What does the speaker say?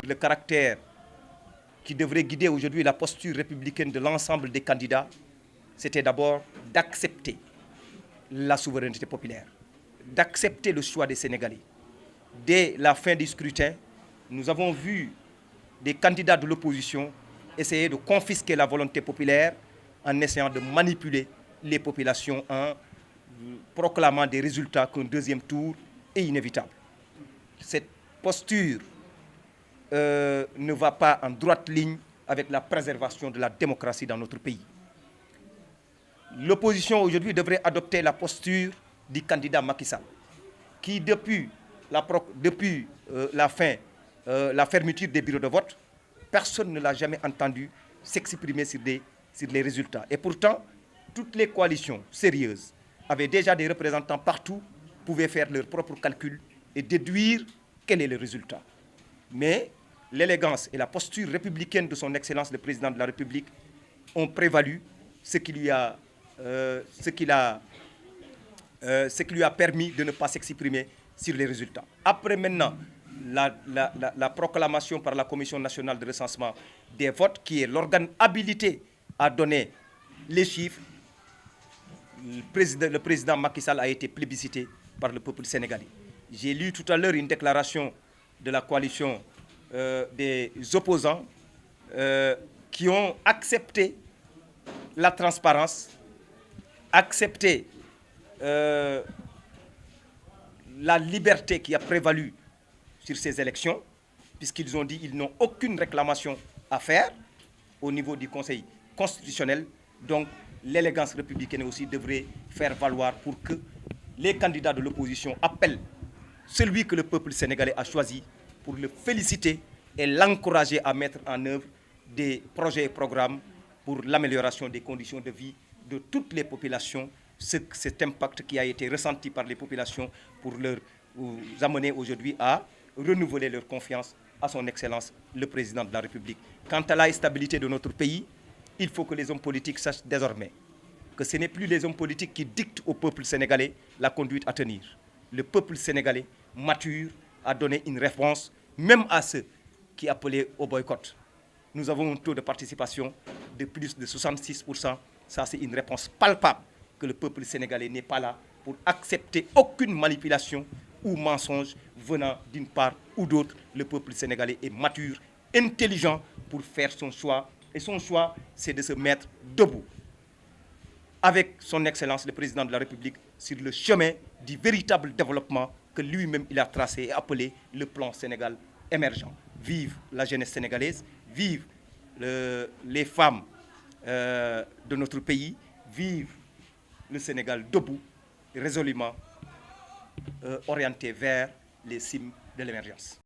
le caractère qui devrait guider aujourd'hui la posture républicaine de l'ensemble des candidats, c'était d'abord d'accepter la souveraineté populaire, d'accepter le choix des Sénégalais. Dès la fin du scrutin, nous avons vu des candidats de l'opposition essayer de confisquer la volonté populaire en essayant de manipuler les populations en proclamant des résultats qu'un deuxième tour est inévitable. Cette posture ne va pas en droite ligne avec la préservation de la démocratie dans notre pays. L'opposition aujourd'hui devrait adopter la posture du candidat Macky Sall, qui depuis la fermeture des bureaux de vote, personne ne l'a jamais entendu s'exprimer sur les résultats. Et pourtant, toutes les coalitions sérieuses avaient déjà des représentants partout, pouvaient faire leurs propres calculs et déduire quel est le résultat. Mais l'élégance et la posture républicaine de son Excellence le Président de la République ont prévalu, ce qui lui a permis de ne pas s'exprimer sur les résultats. Après maintenant, la proclamation par la Commission nationale de recensement des votes, qui est l'organe habilité à donner les chiffres, le président Macky Sall a été plébiscité par le peuple sénégalais. J'ai lu tout à l'heure une déclaration de la coalition des opposants qui ont accepté la transparence, accepté la liberté qui a prévalu sur ces élections, puisqu'ils ont dit qu'ils n'ont aucune réclamation à faire au niveau du Conseil constitutionnel. Donc l'élégance républicaine aussi devrait faire valoir pour que les candidats de l'opposition appellent celui que le peuple sénégalais a choisi pour le féliciter et l'encourager à mettre en œuvre des projets et programmes pour l'amélioration des conditions de vie de toutes les populations, cet impact qui a été ressenti par les populations pour leur amener aujourd'hui à renouveler leur confiance à son Excellence le Président de la République. Quant à la stabilité de notre pays, il faut que les hommes politiques sachent désormais que ce n'est plus les hommes politiques qui dictent au peuple sénégalais la conduite à tenir. Le peuple sénégalais mature a donné une réponse, même à ceux qui appelaient au boycott. Nous avons un taux de participation de plus de 66%. Ça, c'est une réponse palpable que le peuple sénégalais n'est pas là pour accepter aucune manipulation ou mensonge venant d'une part ou d'autre. Le peuple sénégalais est mature, intelligent pour faire son choix. Et son choix, c'est de se mettre debout avec son Excellence le Président de la République sur le chemin du véritable développement que lui-même il a tracé et appelé le plan Sénégal émergent. Vive la jeunesse sénégalaise, vive les femmes de notre pays, vive le Sénégal debout, résolument orienté vers les cimes de l'émergence.